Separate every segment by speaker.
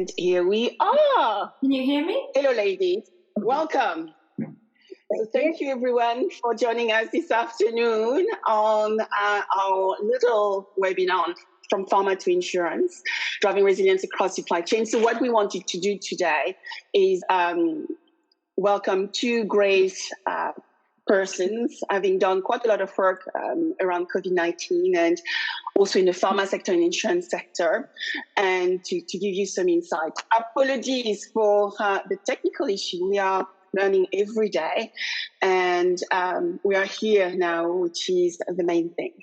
Speaker 1: And here we are.
Speaker 2: Can you hear me?
Speaker 1: Hello, ladies. Welcome. So thank you, everyone, for joining us this afternoon on our little webinar from pharma to insurance, driving resilience across supply chain. So what we wanted to do today is welcome two great persons having done quite a lot of work around COVID-19 and also in the pharma sector and insurance sector, and to give you some insight. Apologies for the technical issue. We are learning every day, and we are here now, which is the main thing.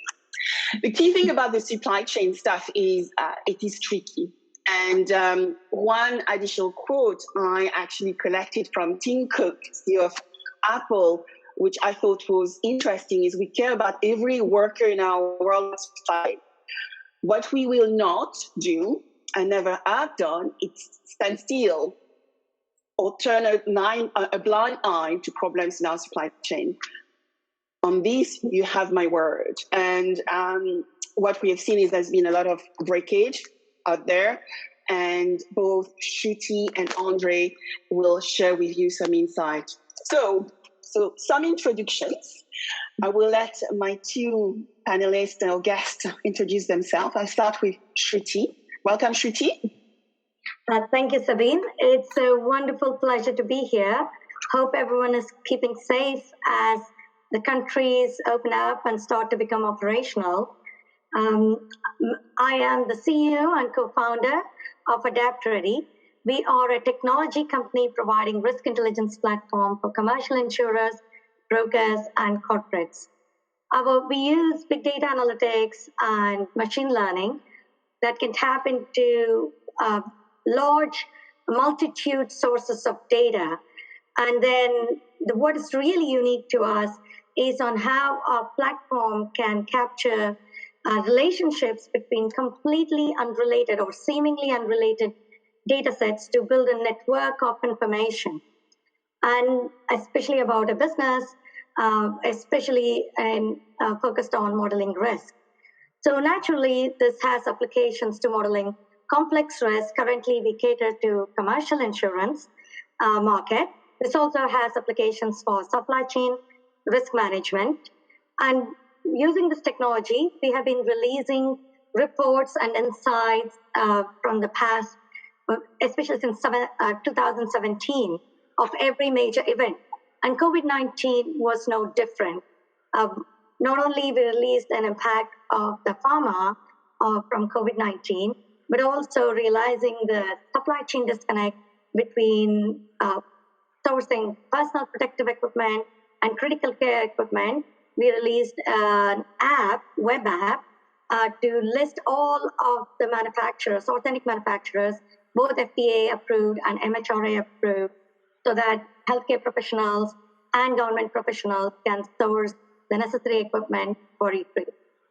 Speaker 1: The key thing about the supply chain stuff is it is tricky. And one additional quote I actually collected from Tim Cook, CEO of Apple, which I thought was interesting, is we care about every worker in our world society. What we will not do, and never have done, is stand still or turn a blind eye to problems in our supply chain. On this, you have my word. And what we have seen is there's been a lot of breakage out there, and both Shruti and Andrée will share with you some insight. So some introductions. I will let my two panelists or guests introduce themselves. I'll start with Shruti. Welcome, Shruti.
Speaker 3: Thank you, Sabine. It's a wonderful pleasure to be here. Hope everyone is keeping safe as the countries open up and start to become operational. I am the CEO and co-founder of AdaptReady. We are a technology company providing risk intelligence platform for commercial insurers, brokers, and corporates. We use big data analytics and machine learning that can tap into large multitude sources of data. And then what is really unique to us is on how our platform can capture relationships between completely unrelated or seemingly unrelated data sets to build a network of information, and especially about a business, especially focused on modeling risk. So naturally, this has applications to modeling complex risk. Currently, we cater to commercial insurance market. This also has applications for supply chain risk management. And using this technology, we have been releasing reports and insights from the past, especially since 2017, of every major event. And COVID-19 was no different. Not only we released an impact of the pharma from COVID-19, but also realizing the supply chain disconnect between sourcing personal protective equipment and critical care equipment. We released an app, web app, to list all of the manufacturers, authentic manufacturers, both FDA approved and MHRA approved, so that healthcare professionals and government professionals can source the necessary equipment for free.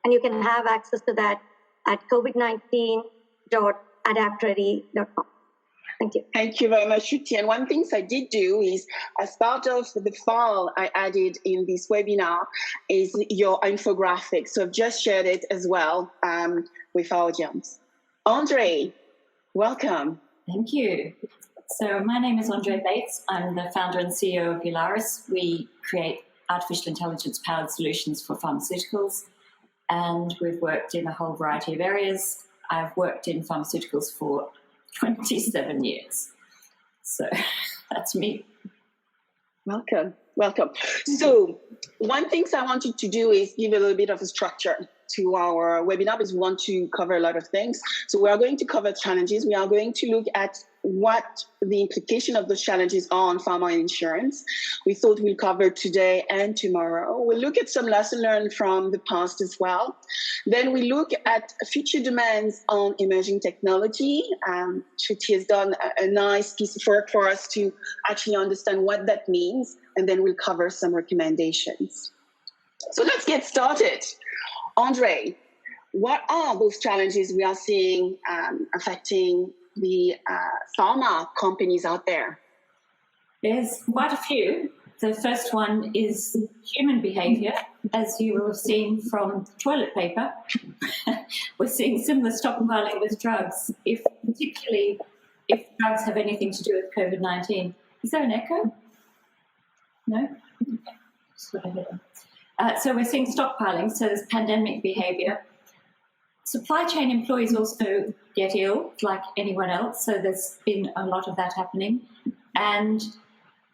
Speaker 3: And you can have access to that at covid19.adaptready.com. Thank you.
Speaker 1: Thank you very much, Shruti. And one thing I did do is, as part of the file I added in this webinar, is your infographic. So I've just shared it as well with our audience. Andrée, welcome.
Speaker 2: Thank you. So my name is Andrée Bates. I'm the founder and CEO of Eularis. We create artificial intelligence-powered solutions for pharmaceuticals, and we've worked in a whole variety of areas. I've worked in pharmaceuticals for 27 years. So that's me.
Speaker 1: Welcome. So one thing I wanted to do is give a little bit of a structure to our webinar, because we want to cover a lot of things. So we are going to cover challenges. We are going to look at what the implication of those challenges are on pharma and insurance. We thought we'll cover today and tomorrow. We'll look at some lessons learned from the past as well. Then we look at future demands on emerging technology. Shruti has done a nice piece of work for us to actually understand what that means, and then we'll cover some recommendations. So let's get started. Andrée, what are those challenges we are seeing affecting the pharma companies out there?
Speaker 2: There's quite a few. The first one is human behavior. As you will have seen from toilet paper, we're seeing similar stockpiling with drugs. Particularly if drugs have anything to do with COVID-19. Is there an echo? No? That's what I heard. So we're seeing stockpiling, so there's pandemic behaviour. Supply chain employees also get ill, like anyone else, so there's been a lot of that happening. And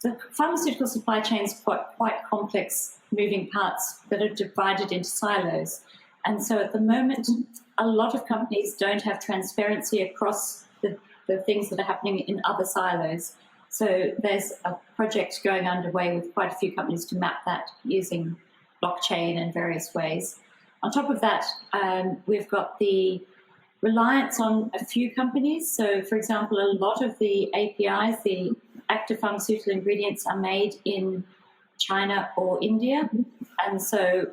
Speaker 2: the pharmaceutical supply chain is quite complex moving parts that are divided into silos. And so at the moment, a lot of companies don't have transparency across the things that are happening in other silos. So there's a project going underway with quite a few companies to map that using blockchain and various ways. On top of that, we've got the reliance on a few companies. So, for example, a lot of the APIs, the active pharmaceutical ingredients, are made in China or India. And so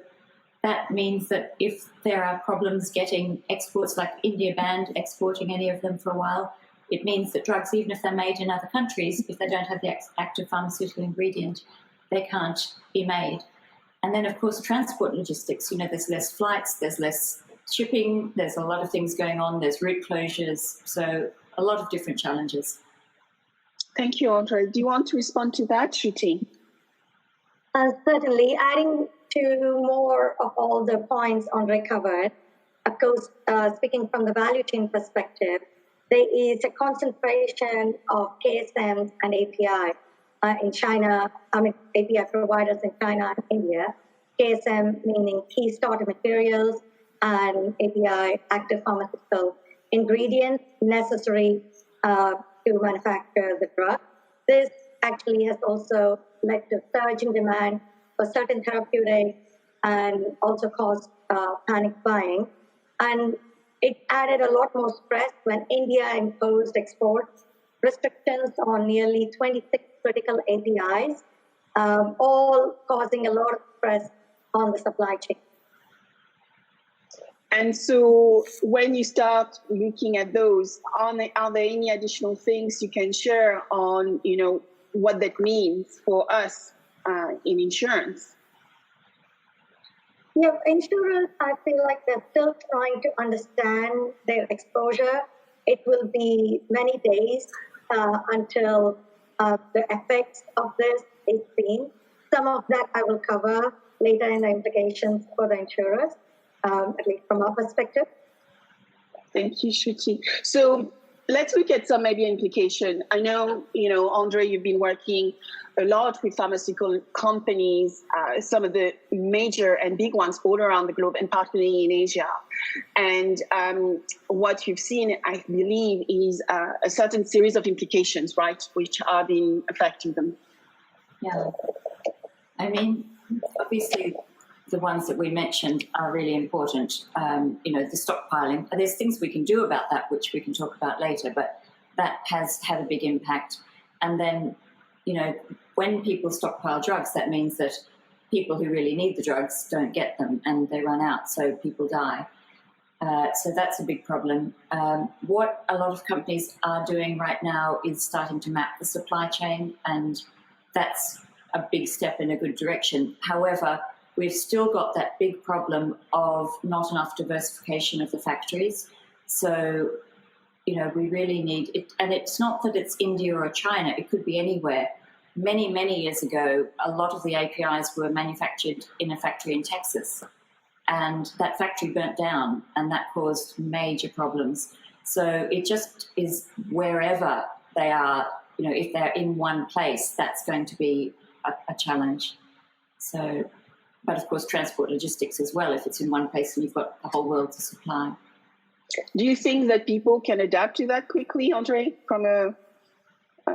Speaker 2: that means that if there are problems getting exports, like India banned exporting any of them for a while, it means that drugs, even if they're made in other countries, if they don't have the active pharmaceutical ingredient, they can't be made. And then, of course, transport logistics. There's less flights, there's less shipping, there's a lot of things going on, there's route closures, so a lot of different challenges.
Speaker 1: Thank you, Andrée. Do you want to respond to that, Shruti?
Speaker 3: Certainly. Adding to more of all the points Andrée covered, of course, speaking from the value chain perspective, there is a concentration of KSMs and API in China, API providers in China and India. KSM meaning key starter materials, and API, active pharmaceutical ingredients necessary to manufacture the drug. This actually has also led to surging demand for certain therapeutics and also caused panic buying. And it added a lot more stress when India imposed export restrictions on nearly 26 critical APIs, all causing a lot of stress on the supply chain.
Speaker 1: And so when you start looking at those, are there any additional things you can share on, what that means for us in insurance?
Speaker 3: Yeah, insurers, I feel like they're still trying to understand their exposure. It will be many days until the effects of this is seen. Some of that I will cover later in the implications for the insurers, at least from our perspective.
Speaker 1: Thank you, Shruti. So let's look at some maybe implication. I know, Andrée, you've been working a lot with pharmaceutical companies, some of the major and big ones all around the globe, and particularly in Asia. And what you've seen, I believe, is a certain series of implications, right, which are been affecting them.
Speaker 2: Yeah. Obviously, the ones that we mentioned are really important. The stockpiling. There's things we can do about that, which we can talk about later, but that has had a big impact. And then, when people stockpile drugs, that means that people who really need the drugs don't get them and they run out, so people die. So that's a big problem. What a lot of companies are doing right now is starting to map the supply chain, and that's a big step in a good direction. However, we've still got that big problem of not enough diversification of the factories. So, we really need it. And it's not that it's India or China, it could be anywhere. Many, many years ago, a lot of the APIs were manufactured in a factory in Texas. And that factory burnt down, and that caused major problems. So it just is wherever they are, if they're in one place, that's going to be a challenge. So, but of course, transport logistics as well, if it's in one place and you've got the whole world to supply.
Speaker 1: Do you think that people can adapt to that quickly, Andrée, from a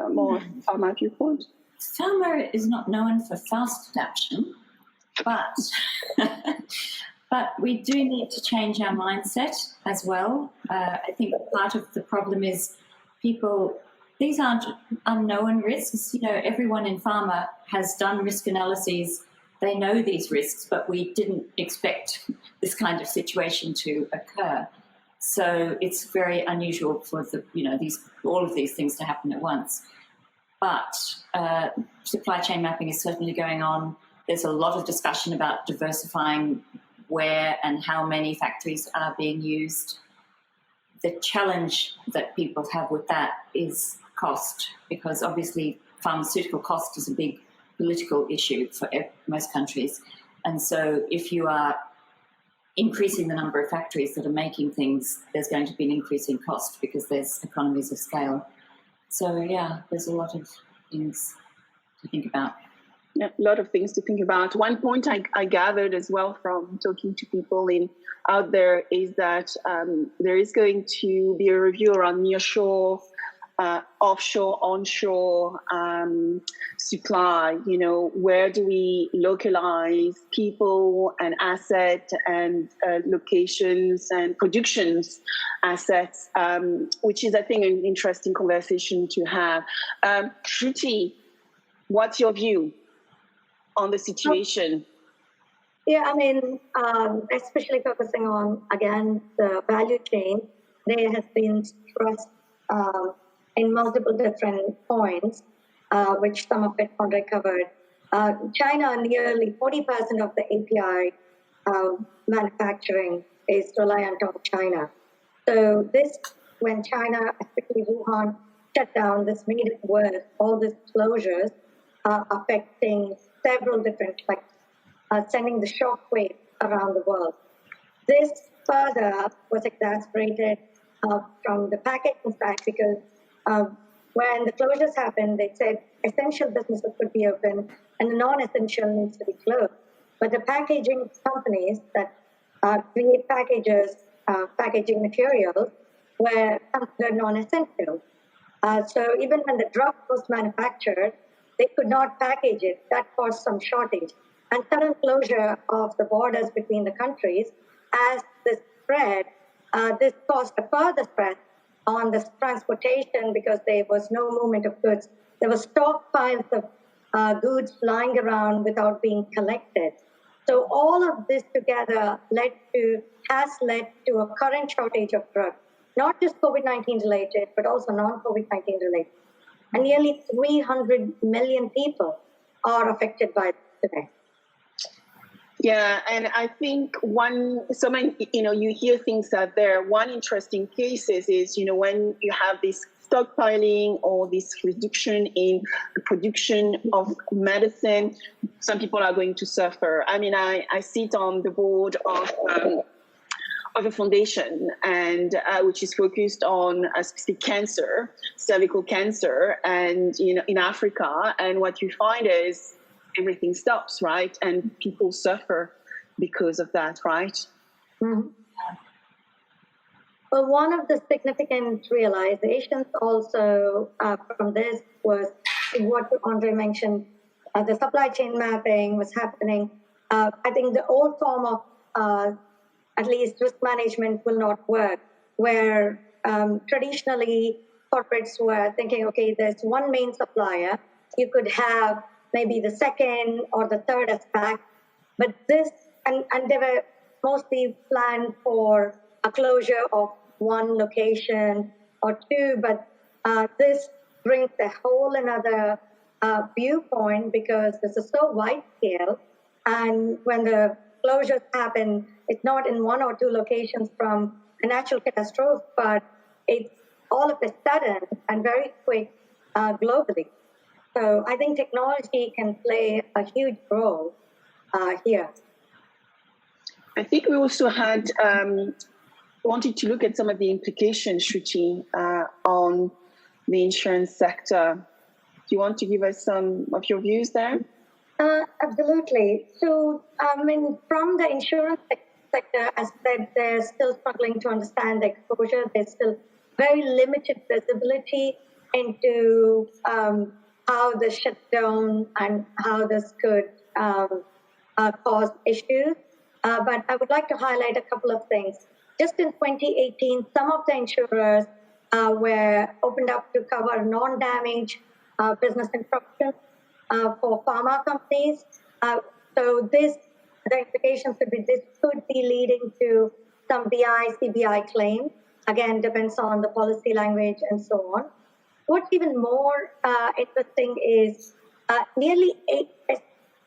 Speaker 1: more pharma viewpoint?
Speaker 2: Pharma is not known for fast adaptation, but but we do need to change our mindset as well. I think part of the problem is these aren't unknown risks. Everyone in pharma has done risk analyses. They know these risks, but we didn't expect this kind of situation to occur. So it's very unusual for all of these things to happen at once. But supply chain mapping is certainly going on. There's a lot of discussion about diversifying where and how many factories are being used. the challenge that people have with that is cost, because obviously pharmaceutical cost is a big political issue for most countries. And so if you are increasing the number of factories that are making things, there's going to be an increase in cost because there's economies of scale. So, yeah, there's a lot of things to think about.
Speaker 1: Yeah, a lot of things to think about. One point I gathered as well from talking to people out there is that there is going to be a review around nearshore, offshore, onshore supply. Where do we localize people and asset and locations and productions assets, which is, I think, an interesting conversation to have. Shruti, what's your view on the situation?
Speaker 3: Yeah, I mean, especially focusing on, again, the value chain, there has been stress in multiple different points, which some of it Andrée covered. China, nearly 40% of the API manufacturing is reliant on China. So this, when China, especially Wuhan, shut down, this made it worse. All these closures affecting several different sectors, sending the shockwave around the world. This further was exacerbated from the packaging side because when the closures happened, they said essential businesses could be open and the non-essential needs to be closed. But the packaging companies that create packaging materials were considered non-essential. So even when the drug was manufactured, they could not package it. That caused some shortage. And sudden closure of the borders between the countries, as this spread, this caused a further stress on the transportation because there was no movement of goods. There were stockpiles of goods lying around without being collected. So all of this together has led to a current shortage of drugs, not just COVID-19 related, but also non-COVID-19 related. And nearly 300 million people are affected by this today.
Speaker 1: Yeah, and I think you hear things out there. One interesting case is, when you have this stockpiling or this reduction in the production of medicine, some people are going to suffer. I mean, I sit on the board of a foundation, and which is focused on a specific cancer, cervical cancer, and in Africa. And what you find is everything stops, right? And people suffer because of that, right?
Speaker 3: Mm-hmm. Well, one of the significant realizations also from this was what Andrée mentioned, the supply chain mapping was happening. I think the old form of at least risk management will not work, where traditionally corporates were thinking, okay, there's one main supplier, you could have maybe the second or the third as back, but this, and they were mostly planned for a closure of one location or two, but this brings a whole another viewpoint because this is so wide scale, and when the closures happen, it's not in one or two locations from a natural catastrophe, but it's all of a sudden and very quick globally. So I think technology can play a huge role here.
Speaker 1: I think we also had wanted to look at some of the implications, Shruti, on the insurance sector. Do you want to give us some of your views there?
Speaker 3: Absolutely. So, from the insurance sector, as I said, they're still struggling to understand the exposure. There's still very limited visibility into how the shutdown and how this could cause issues. But I would like to highlight a couple of things. Just in 2018, some of the insurers were opened up to cover non-damage business interruption for pharma companies. So the implications could be this could be leading to some BI, CBI claims. Again, depends on the policy language and so on. What's even more interesting is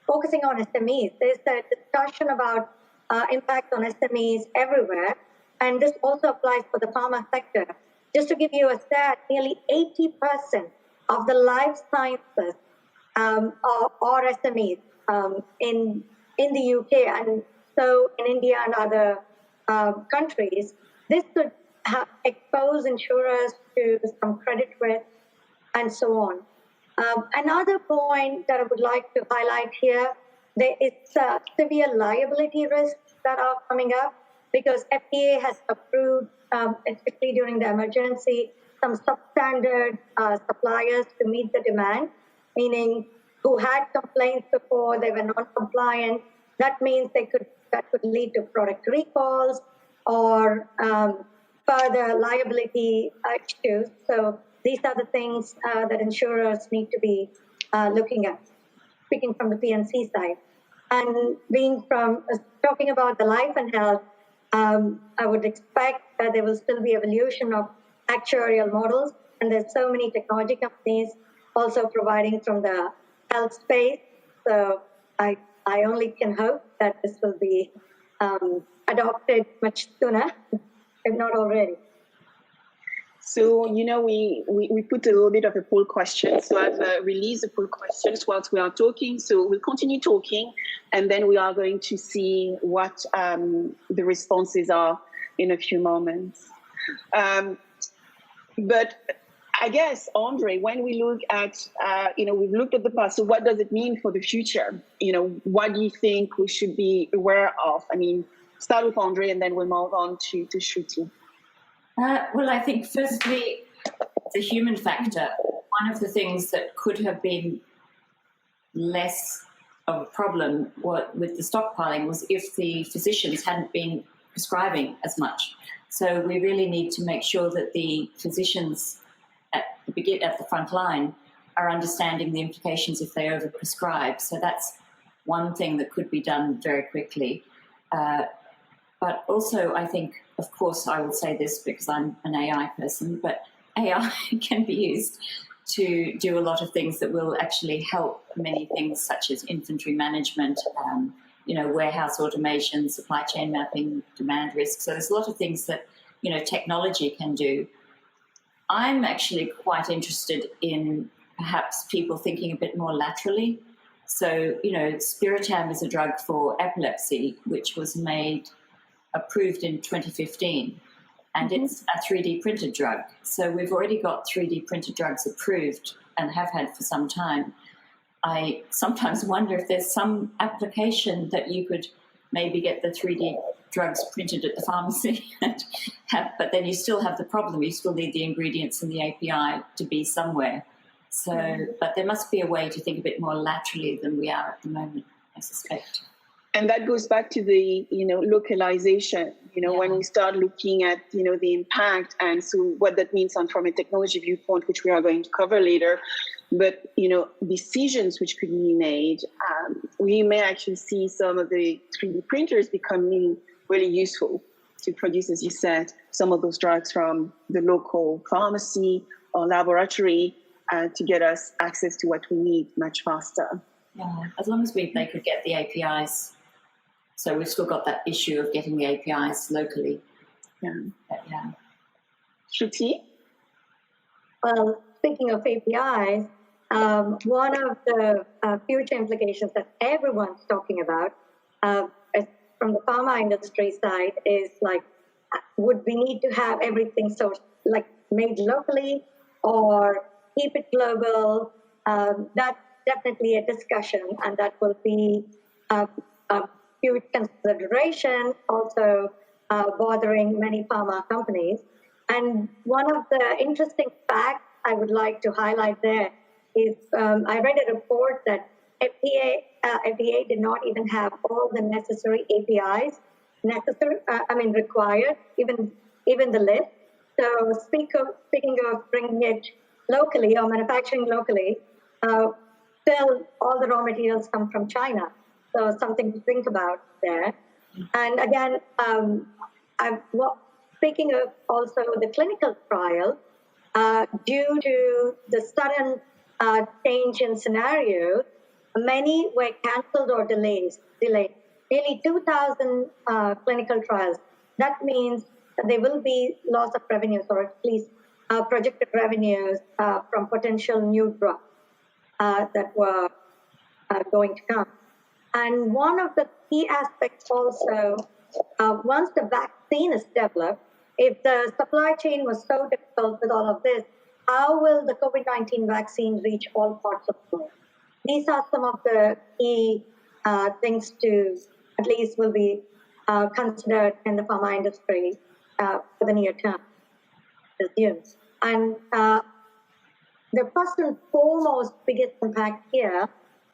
Speaker 3: focusing on SMEs. There's a discussion about impact on SMEs everywhere. and this also applies for the pharma sector. Just to give you a stat, nearly 80% of the life sciences or SMEs in the UK and so in India and other countries, this could expose insurers to some credit risk and so on. Another point that I would like to highlight here, there is severe liability risks that are coming up because FDA has approved, especially during the emergency, some substandard suppliers to meet the demand, meaning who had complaints before, they were non-compliant. That means that could lead to product recalls or further liability issues. So these are the things that insurers need to be looking at, speaking from the PNC side. And talking about the life and health, I would expect that there will still be evolution of actuarial models, and there's so many technology companies also providing from the health space. So I only can hope that this will be adopted much sooner, if not already.
Speaker 1: So, we put a little bit of a poll question. So I've released the poll questions whilst we are talking. So we'll continue talking, and then we are going to see what the responses are in a few moments. But I guess, Andrée, when we look at, we've looked at the past, so what does it mean for the future? What do you think we should be aware of? I mean, start with Andrée, and then we'll move on to Shruti.
Speaker 2: Well, I think firstly, the human factor. One of the things that could have been less of a problem with the stockpiling was if the physicians hadn't been prescribing as much. So we really need to make sure that the physicians at the front line are understanding the implications if they overprescribe. So that's one thing that could be done very quickly. But also, I think, of course, I would say this because I'm an AI person, but AI can be used to do a lot of things that will actually help many things such as inventory management, warehouse automation, supply chain mapping, demand risk. So there's a lot of things that, technology can do. I'm actually quite interested in perhaps people thinking a bit more laterally. So, Spiritam is a drug for epilepsy, which was approved in 2015, and it's a 3D printed drug. So we've already got 3D printed drugs approved and have had for some time. I sometimes wonder if there's some application that you could maybe get the 3D drugs printed at the pharmacy and but then you still have the problem. You still need the ingredients and the API to be somewhere. So, but there must be a way to think a bit more laterally than we are at the moment, I suspect.
Speaker 1: And that goes back to the, localization, when we start looking at, the impact and so what that means from a technology viewpoint, which we are going to cover later. But, decisions which could be made, we may actually see some of the 3D printers becoming really useful to produce, as you said, some of those drugs from the local pharmacy or laboratory to get us access to what we need much faster.
Speaker 2: Yeah, as long as they could get the APIs. So we've still got that issue of getting the APIs locally.
Speaker 1: Yeah.
Speaker 2: Yeah.
Speaker 1: Shruti?
Speaker 3: Well, speaking of APIs, one of the future implications that everyone's talking about from the pharma industry side is would we need to have everything made locally or keep it global? That's definitely a discussion, and that will be a huge consideration, also bothering many pharma companies. And one of the interesting facts I would like to highlight there is I read a report that FDA did not even have all the necessary APIs required, even the list. So speaking of bringing it locally or manufacturing locally, still all the raw materials come from China. So something to think about there. And again, speaking of also the clinical trial, due to the sudden change in scenarios, many were canceled or delayed. Nearly 2,000 clinical trials. That means there will be loss of revenues, or at least projected revenues from potential new drugs that were going to come. And one of the key aspects also, once the vaccine is developed, if the supply chain was so difficult with all of this, how will the COVID-19 vaccine reach all parts of the world? These are some of the key things to, at least will be considered in the pharma industry for the near term. And the first and foremost biggest impact here,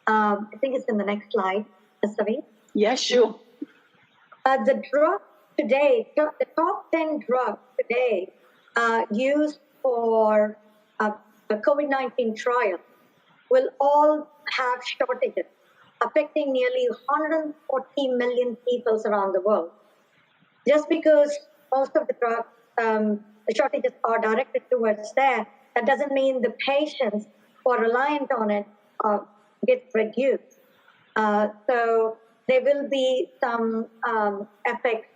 Speaker 3: I think it's in the next slide, Savi.
Speaker 1: Yeah, sure.
Speaker 3: The drug today, the top 10 drugs today used for the COVID-19 trial will all have shortages, affecting nearly 140 million people around the world. Just because most of the drugs, the shortages are directed towards that doesn't mean the patients who are reliant on it get reduced. So there will be some effects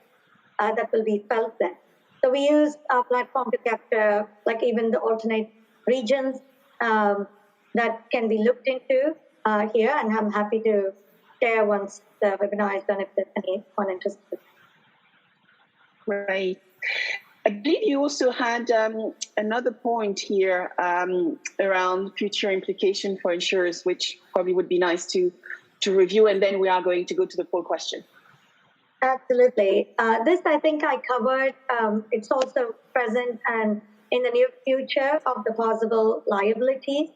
Speaker 3: that will be felt there. So we use our platform to capture, like, even the alternate regions that can be looked into here, and I'm happy to share once the webinar is done if there's anyone interested.
Speaker 1: Right. I believe you also had another point here around future implication for insurers, which probably would be nice to review, and then we are going to go to the poll question.
Speaker 3: Absolutely. This, I think I covered. It's also present and in the near future of the possible liabilities.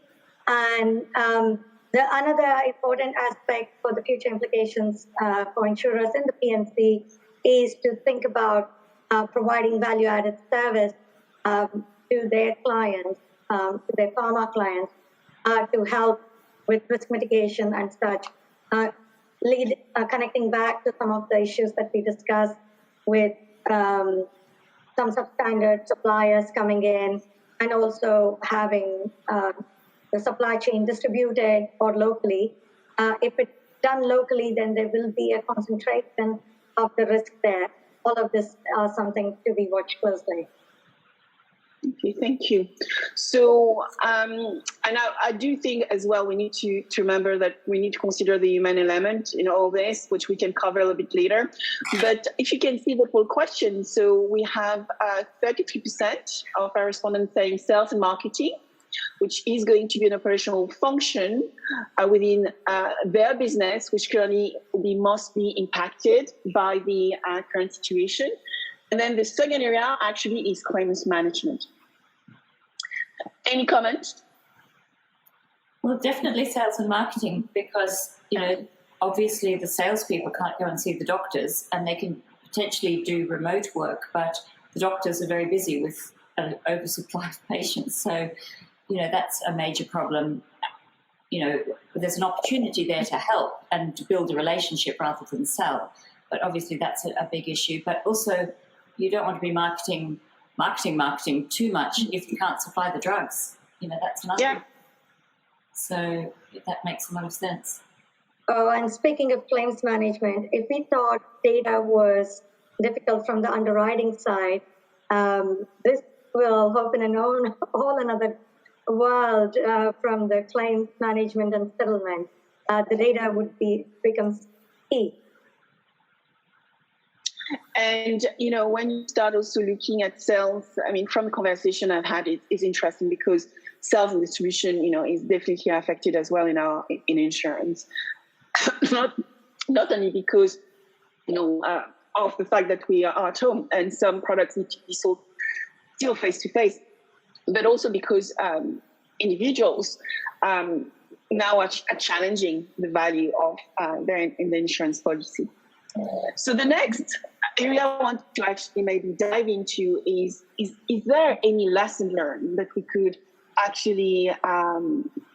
Speaker 3: And the another important aspect for the future implications for insurers in the PNC is to think about providing value-added service to their clients, to their pharma clients, to help with risk mitigation and such. Connecting back to some of the issues that we discussed with some substandard suppliers coming in, and also having the supply chain distributed or locally. If it's done locally, then there will be a concentration of the risk there. All of this are something to be watched closely.
Speaker 1: Okay, thank you. So, and I do think as well, we need to remember that we need to consider the human element in all this, which we can cover a little bit later. But if you can see the poll question, so we have 33% of our respondents saying sales and marketing, which is going to be an operational function within their business, which currently must be impacted by the current situation. And then the second area actually is claims management. Any comments?
Speaker 2: Well, definitely sales and marketing, because, obviously the salespeople can't go and see the doctors, and they can potentially do remote work, but the doctors are very busy with an oversupply of patients. So, that's a major problem. There's an opportunity there to help and to build a relationship rather than sell. But obviously that's a big issue. But also, you don't want to be marketing too much if you can't supply the drugs. That's another.
Speaker 1: Yeah.
Speaker 2: So that makes a lot of sense.
Speaker 3: Oh, and speaking of claims management, if we thought data was difficult from the underwriting side, this will open a whole another world from the claims management and settlement. The data would becomes key.
Speaker 1: And, when you start also looking at sales, from the conversation I've had, it's interesting because sales and distribution, is definitely affected as well in insurance. not only because, of the fact that we are at home and some products need to be sold still face-to-face, but also because individuals now are challenging the value of their insurance policy. So the next area I want to actually maybe dive into is there any lesson learned that we could actually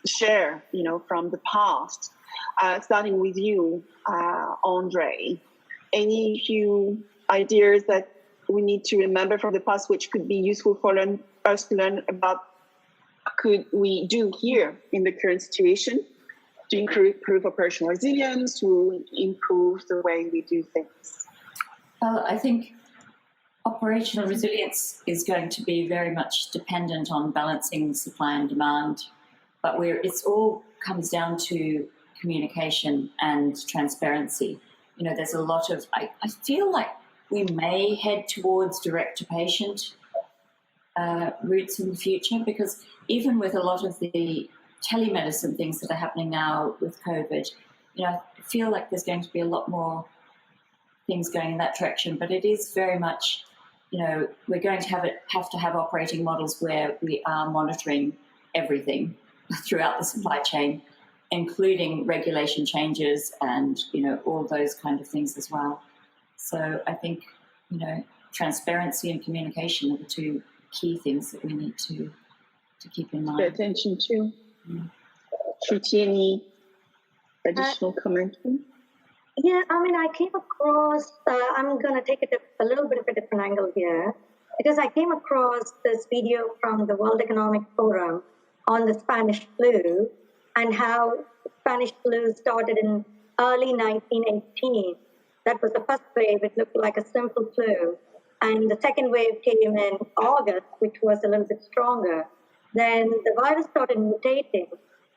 Speaker 1: share, from the past, starting with you, Andrée? Any few ideas that we need to remember from the past, which could be useful for us to learn about what could we do here in the current situation to improve operational resilience, to improve the way we do things?
Speaker 2: Well, I think Operational resilience is going to be very much dependent on balancing supply and demand, but it's all comes down to communication and transparency. You know, there's a lot of, I feel like we may head towards direct-to-patient routes in the future, because even with a lot of the telemedicine things that are happening now with COVID, you know, I feel like there's going to be a lot more things going in that direction, but it is very much, you know, we're going to have to have operating models where we are monitoring everything throughout the supply chain, including regulation changes and, you know, all those kind of things as well. So I think, you know, transparency and communication are the two key things that we need to keep in mind.
Speaker 1: Pay attention to. Shruti, any additional comment?
Speaker 3: Yeah, I mean, I came across, I'm going to take it a little bit of a different angle here, because I came across this video from the World Economic Forum on the Spanish flu and how Spanish flu started in early 1918. That was the first wave. It looked like a simple flu. And the second wave came in August, which was a little bit stronger. Then the virus started mutating,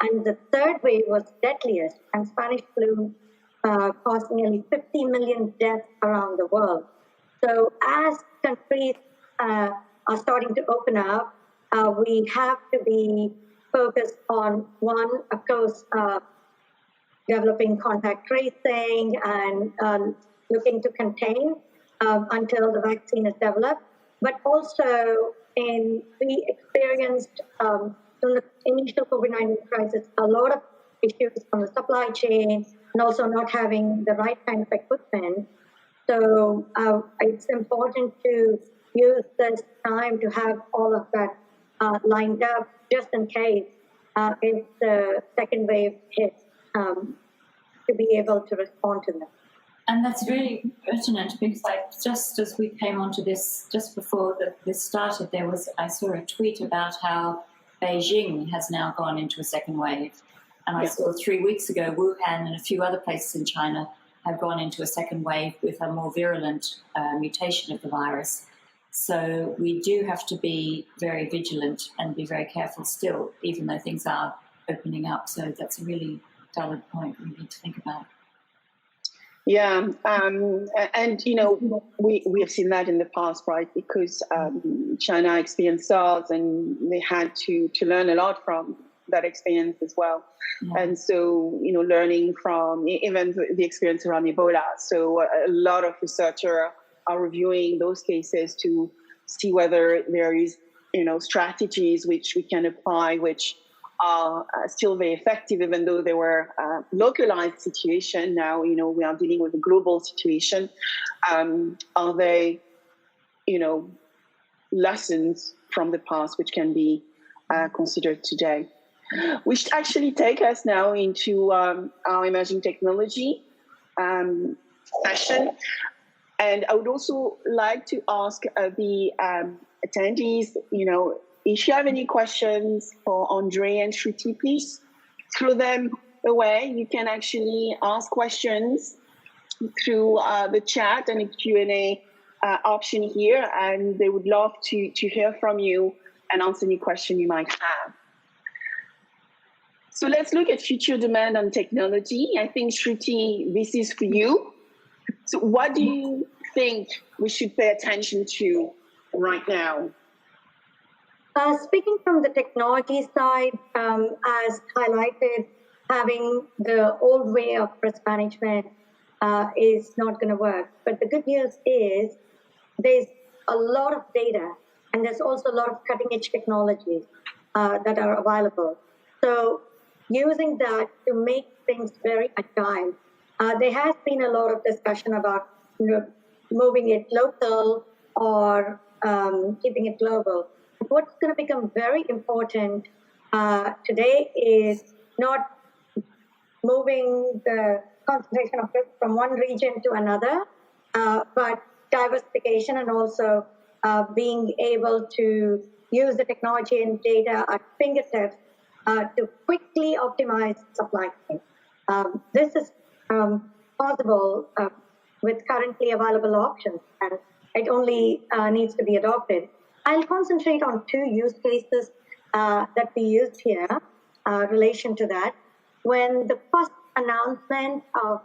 Speaker 3: and the third wave was deadliest, and Spanish flu caused nearly 50 million deaths around the world. So as countries are starting to open up, we have to be focused on, one, of course, developing contact tracing and looking to contain until the vaccine is developed. But also, we experienced from the initial COVID-19 crisis a lot of issues on the supply chain and also not having the right kind of equipment. So it's important to use this time to have all of that lined up just in case if the second wave hits, to be able to respond to them.
Speaker 2: And that's really pertinent, because just as we came onto this, just before this started, I saw a tweet about how Beijing has now gone into a second wave. And I saw 3 weeks ago, Wuhan and a few other places in China have gone into a second wave with a more virulent mutation of the virus. So we do have to be very vigilant and be very careful still, even though things are opening up. So that's a really valid point we need to think about.
Speaker 1: Yeah, and you know, we have seen that in the past, right? Because China experienced SARS, and they had to learn a lot from that experience as well. Yeah. And so, you know, learning from even the experience around Ebola. So a lot of researchers are reviewing those cases to see whether there is, you know, strategies which we can apply, which are still very effective, even though they were localized situation. Now, you know, we are dealing with a global situation. Are they, you know, lessons from the past which can be considered today? Which actually take us now into our emerging technology session. And I would also like to ask the attendees, you know, if you have any questions for Andrée and Shruti, please throw them away. You can actually ask questions through the chat and the Q&A option here, and they would love to hear from you and answer any question you might have. So let's look at future demand on technology. I think, Shruti, this is for you. So what do you think we should pay attention to right now?
Speaker 3: Speaking from the technology side, as highlighted, having the old way of risk management is not going to work. But the good news is there's a lot of data, and there's also a lot of cutting-edge technologies that are available. So using that to make things very agile. There has been a lot of discussion about, you know, moving it local or keeping it global. What's going to become very important today is not moving the concentration of risk from one region to another, but diversification and also being able to use the technology and data at fingertips to quickly optimize supply chain. This is possible with currently available options. And it only needs to be adopted. I'll concentrate on two use cases that we used here relation to that. When the first announcement of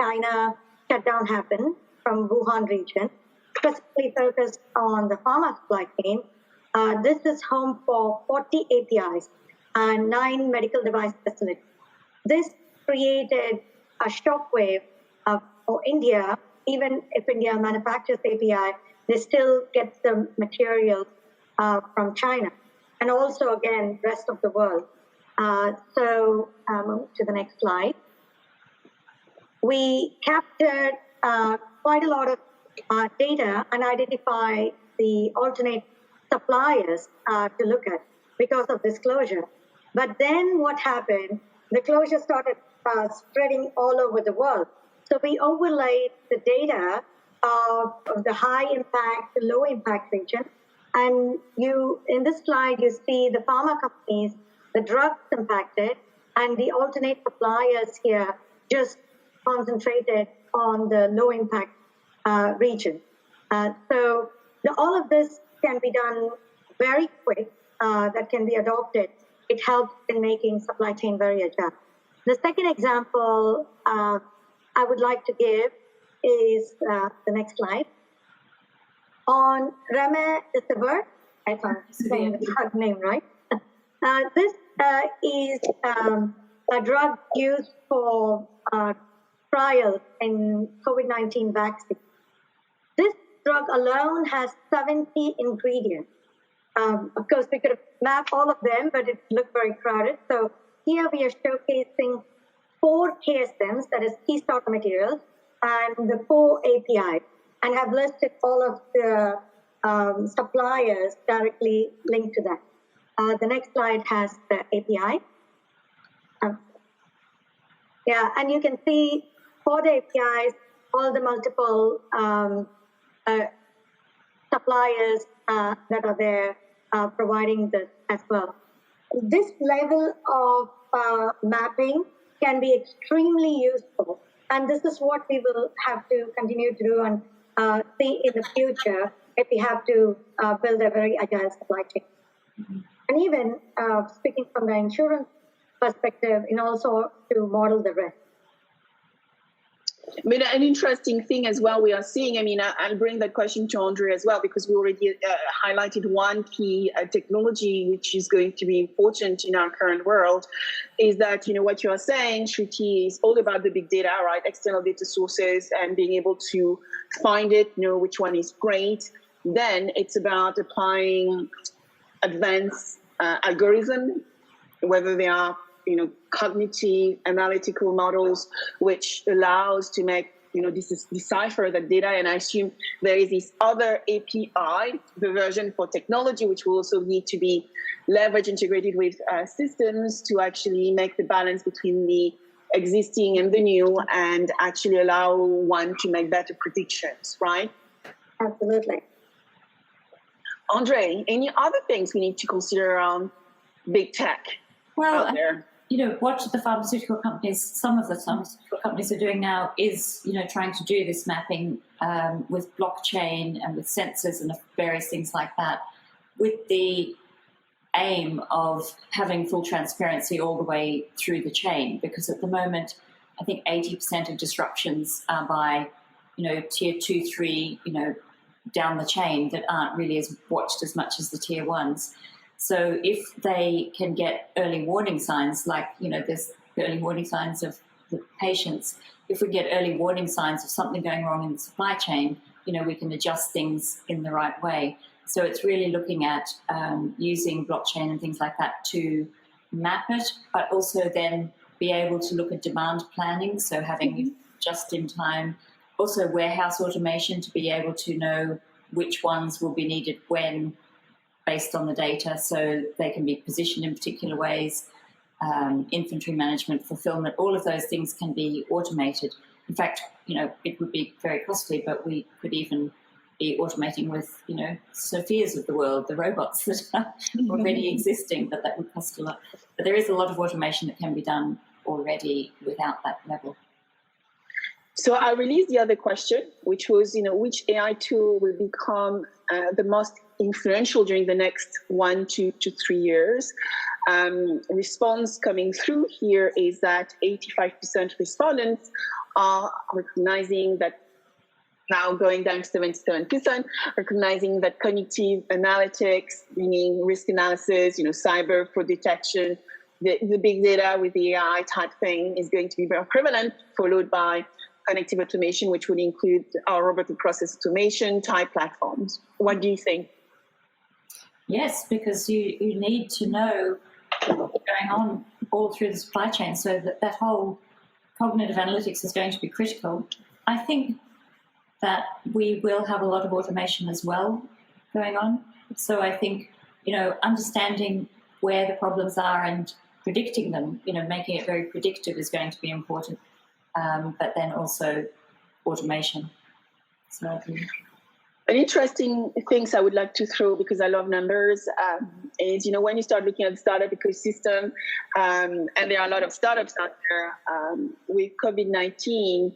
Speaker 3: China shutdown happened from Wuhan region, specifically focused on the pharma supply chain, this is home for 40 APIs and 9 medical device facilities. This created a shockwave for India. Even if India manufactures API, they still get the materials from China, and also, again, rest of the world. So move to the next slide. We captured quite a lot of data and identify the alternate suppliers to look at because of this closure. But then what happened? The closure started spreading all over the world. So we overlaid the data of the high impact to low impact region. And in this slide, you see the pharma companies, the drugs impacted, and the alternate suppliers here just concentrated on the low impact region. So all of this can be done very quick, that can be adopted. It helps in making supply chain very agile. The second example I would like to give is the next slide. On remdesivir, if I'm saying the drug name right. This is a drug used for trials in COVID-19 vaccine. This drug alone has 70 ingredients. Of course, we could have mapped all of them, but it looked very crowded. So here we are showcasing 4 KSMs, that is key starter materials, and the 4 APIs, and have listed all of the suppliers directly linked to that. The next slide has the API. Yeah, and you can see for the APIs, all the multiple suppliers that are there providing this as well. This level of mapping can be extremely useful, and this is what we will have to continue to do and see in the future if we have to build a very agile supply chain. Mm-hmm. And even speaking from the insurance perspective, and also to model the risk.
Speaker 1: I mean, an interesting thing as well we are seeing, I mean, I'll bring that question to Andrée as well, because we already highlighted one key technology which is going to be important in our current world, is that, you know, what you are saying, Shruti, is all about the big data, right? External data sources and being able to find it, know which one is great. Then it's about applying advanced algorithm, whether they are, you know, cognitive, analytical models, which allows to make, you know, decipher that data. And I assume there is this other API, the version for technology, which will also need to be leveraged, integrated with systems to actually make the balance between the existing and the new, and actually allow one to make better predictions, right?
Speaker 3: Absolutely.
Speaker 1: Andrée, any other things we need to consider around big tech out there?
Speaker 2: You know, what the pharmaceutical companies, some of the pharmaceutical companies are doing now is, you know, trying to do this mapping with blockchain and with sensors and various things like that, with the aim of having full transparency all the way through the chain. Because at the moment, I think 80% of disruptions are by, you know, tier 2, 3, you know, down the chain that aren't really as watched as much as the tier 1s. So if they can get early warning signs, like, you know, there's early warning signs of the patients, if we get early warning signs of something going wrong in the supply chain, you know, we can adjust things in the right way. So it's really looking at using blockchain and things like that to map it, but also then be able to look at demand planning. So having just in time, also warehouse automation to be able to know which ones will be needed when, based on the data, so they can be positioned in particular ways, inventory management, fulfillment, all of those things can be automated. In fact, you know, it would be very costly, but we could even be automating with, you know, Sophias of the world, the robots that are already existing, but that would cost a lot. But there is a lot of automation that can be done already without that level.
Speaker 1: So I released the other question, which was, which AI tool will become the most influential during the next 1 to 3 years. Response coming through here is that 85% respondents are recognizing that, now going down to 77%, recognizing that cognitive analytics, meaning risk analysis, cyber fraud detection, the big data with the AI type thing is going to be very prevalent, followed by connective automation, which would include our robotic process automation type platforms. What do you think?
Speaker 2: Yes, because you need to know what's going on all through the supply chain, so that whole cognitive analytics is going to be critical. I think that we will have a lot of automation as well going on. So I think, understanding where the problems are and predicting them, making it very predictive is going to be important. But then also automation. So
Speaker 1: an interesting things I would like to throw, because I love numbers, is, when you start looking at the startup ecosystem, and there are a lot of startups out there, with COVID-19,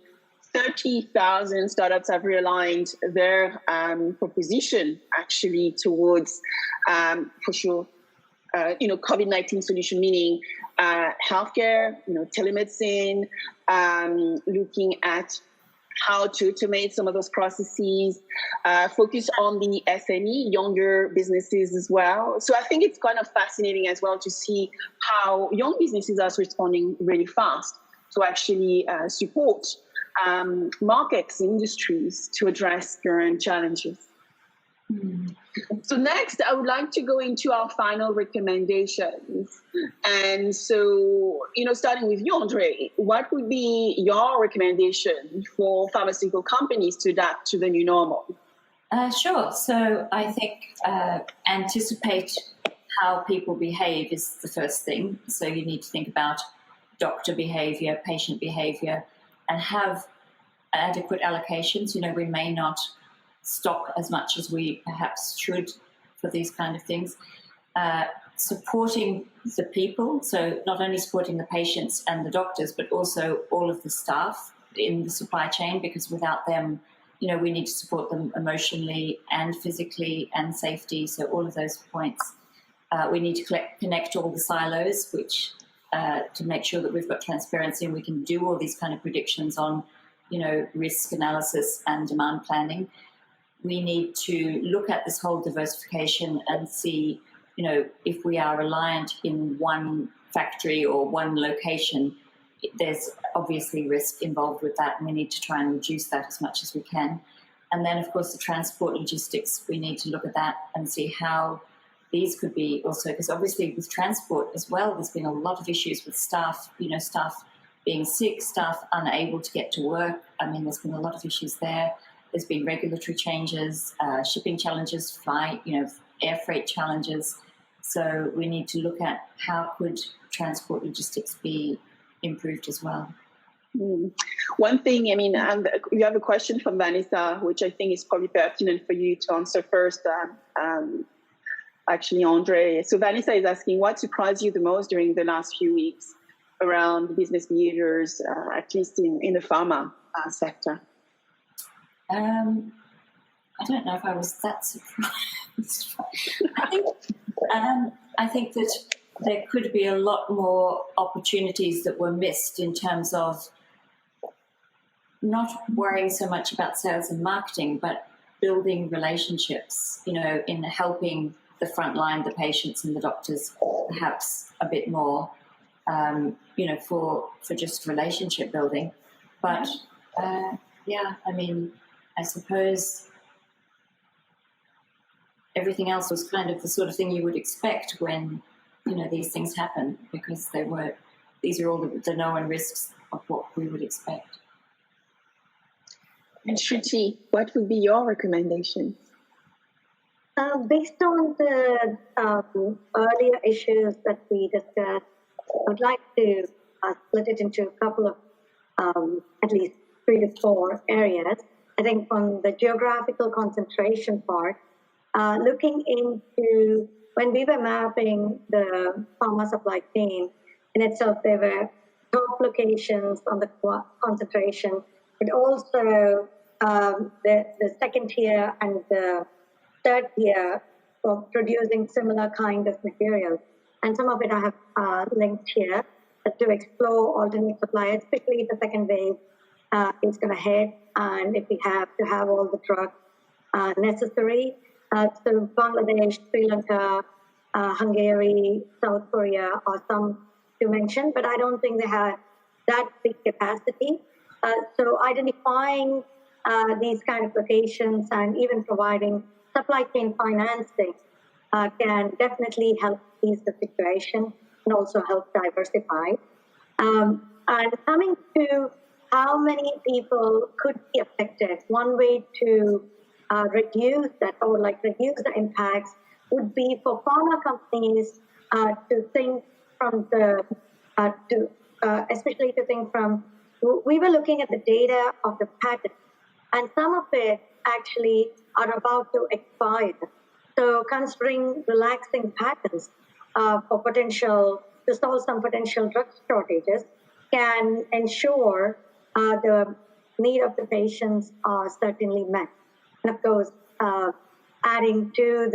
Speaker 1: 30,000 startups have realigned their proposition actually towards, for sure, COVID-19 solution, meaning healthcare, telemedicine, looking at how to automate some of those processes, focus on the SME, younger businesses as well. So I think it's kind of fascinating as well to see how young businesses are responding really fast to actually support markets, industries to address current challenges. So next, I would like to go into our final recommendations. And so, starting with you, Andrée, what would be your recommendation for pharmaceutical companies to adapt to the new normal?
Speaker 2: Sure. So I think anticipate how people behave is the first thing. So you need to think about doctor behavior, patient behavior, and have adequate allocations. We may not stock as much as we perhaps should for these kind of things. Supporting the people, so not only supporting the patients and the doctors, but also all of the staff in the supply chain, because without them, we need to support them emotionally and physically and safety. So all of those points. We need to connect all the silos, which to make sure that we've got transparency and we can do all these kind of predictions on, risk analysis and demand planning. We need to look at this whole diversification and see, if we are reliant in one factory or one location, there's obviously risk involved with that, and we need to try and reduce that as much as we can. And then, of course, the transport logistics, we need to look at that and see how these could be also, because obviously with transport as well, there's been a lot of issues with staff, staff being sick, staff unable to get to work. I mean, there's been a lot of issues there. There's been regulatory changes, shipping challenges, air freight challenges. So we need to look at how could transport logistics be improved as well.
Speaker 1: One thing, you have a question from Vanessa, which I think is probably pertinent for you to answer first, actually, Andrée. So Vanessa is asking, what surprised you the most during the last few weeks around business behaviors, at least in the pharma sector?
Speaker 2: I don't know if I was that surprised. I think that there could be a lot more opportunities that were missed in terms of not worrying so much about sales and marketing, but building relationships, in helping the front line, the patients and the doctors, perhaps a bit more, for just relationship building. But, I suppose everything else was kind of the sort of thing you would expect when, these things happen, because these are all the known risks of what we would expect.
Speaker 1: And Shruti, what would be your recommendation?
Speaker 3: Based on the earlier issues that we discussed, I would like to split it into a couple of at least 3 to 4 areas. I think on the geographical concentration part, looking into when we were mapping the pharma supply chain in itself, there were top locations on the concentration but also the second tier and the third tier for producing similar kind of materials. And some of it I have linked here to explore alternate suppliers, especially if the second wave is going to hit, and if we have to have all the drugs necessary. So Bangladesh, Sri Lanka, Hungary, South Korea are some to mention, but I don't think they have that big capacity. So identifying these kind of locations and even providing supply chain financing can definitely help ease the situation and also help diversify. And coming to how many people could be affected, one way to reduce that or reduce the impacts would be for pharma companies to think from especially to think from, we were looking at the data of the patent, and some of it actually are about to expire. So considering relaxing patents for to solve some potential drug shortages can ensure the need of the patients are certainly met. And of course, adding to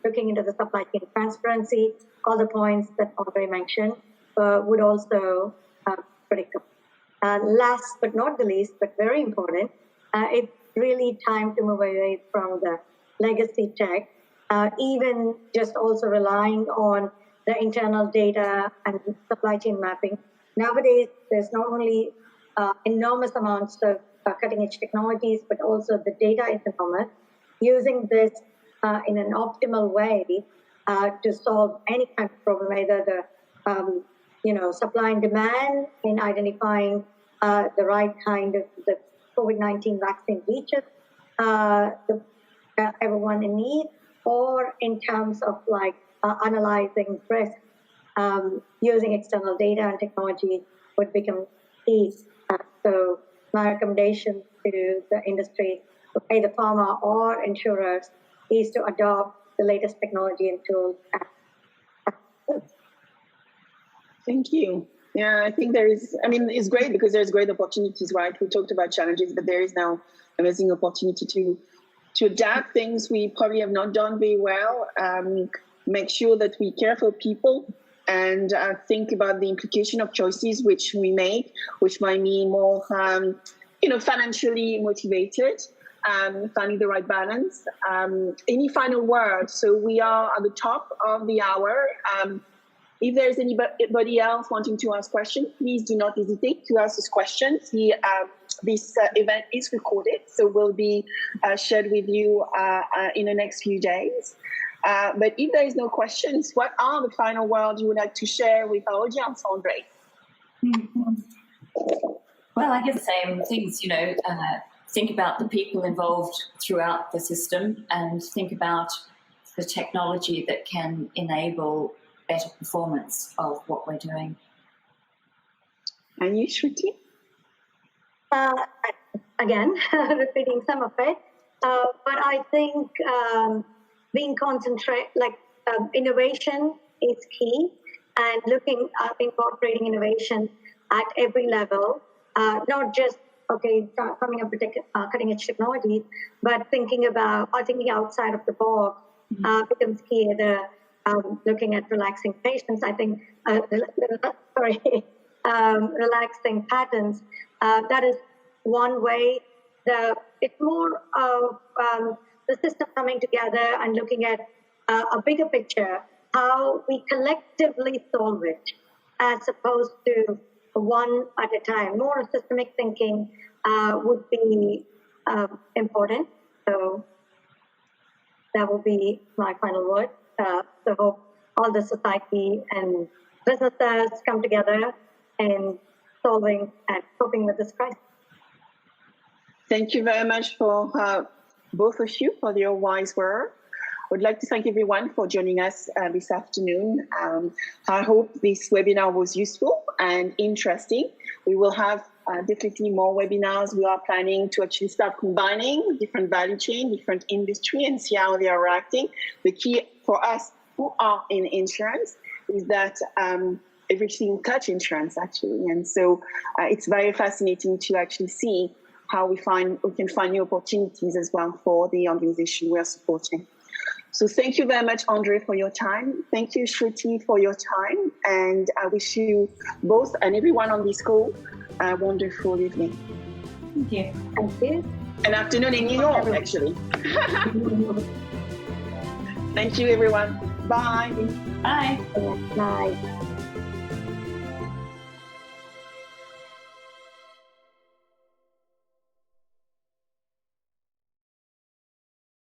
Speaker 3: looking into the supply chain transparency, all the points that Andrée mentioned would also critical. Last but not the least, but very important, it's really time to move away from the legacy tech, even just also relying on the internal data and supply chain mapping. Nowadays, there's not only enormous amounts of cutting-edge technologies, but also the data is enormous. Using this in an optimal way to solve any kind of problem, either the supply and demand in identifying the right kind of the COVID-19 vaccine reaches everyone in need, or in terms of analyzing risk using external data and technology would become key. So my recommendation to the industry, either pharma or insurers, is to adopt the latest technology and tools.
Speaker 1: Thank you. Yeah, I think it's great because there's great opportunities, right? We talked about challenges, but there is now amazing opportunity to adapt things we probably have not done very well, make sure that we care for people, and think about the implication of choices which we make, which might be more, financially motivated, finding the right balance. Any final words? So we are at the top of the hour. If there's anybody else wanting to ask questions, please do not hesitate to ask us questions. This event is recorded, so will be shared with you in the next few days. But if there is no questions, what are the final words you would like to share with our audience, Andrée?
Speaker 2: Well, I guess the same things, think about the people involved throughout the system and think about the technology that can enable better performance of what we're doing.
Speaker 1: And you, Shruti?
Speaker 3: Again, repeating some of it, but I think being innovation is key, and looking at incorporating innovation at every level, not just coming up with cutting edge technology, but thinking outside of the box becomes key. Looking at relaxing patients, I think, relaxing patents, that is one way. It's more of the system coming together and looking at a bigger picture, how we collectively solve it, as opposed to one at a time. More systemic thinking would be important. So that will be my final word. So hope all the society and businesses come together in solving and coping with this crisis.
Speaker 1: Thank you very much for both of you for your wise words. I would like to thank everyone for joining us this afternoon. I hope this webinar was useful and interesting. We will have definitely more webinars. We are planning to actually start combining different value chain, different industry, and see how they are acting. The key for us who are in insurance is that everything touch insurance actually. And so it's very fascinating to actually see how we can find new opportunities as well for the organization we are supporting. So thank you very much, Andrée, for your time. Thank you, Shruti, for your time. And I wish you both and everyone on this call a wonderful evening.
Speaker 2: Thank you.
Speaker 3: Thank you.
Speaker 1: An afternoon in New York, actually. Thank you, everyone. Bye.
Speaker 2: Bye.
Speaker 3: Bye.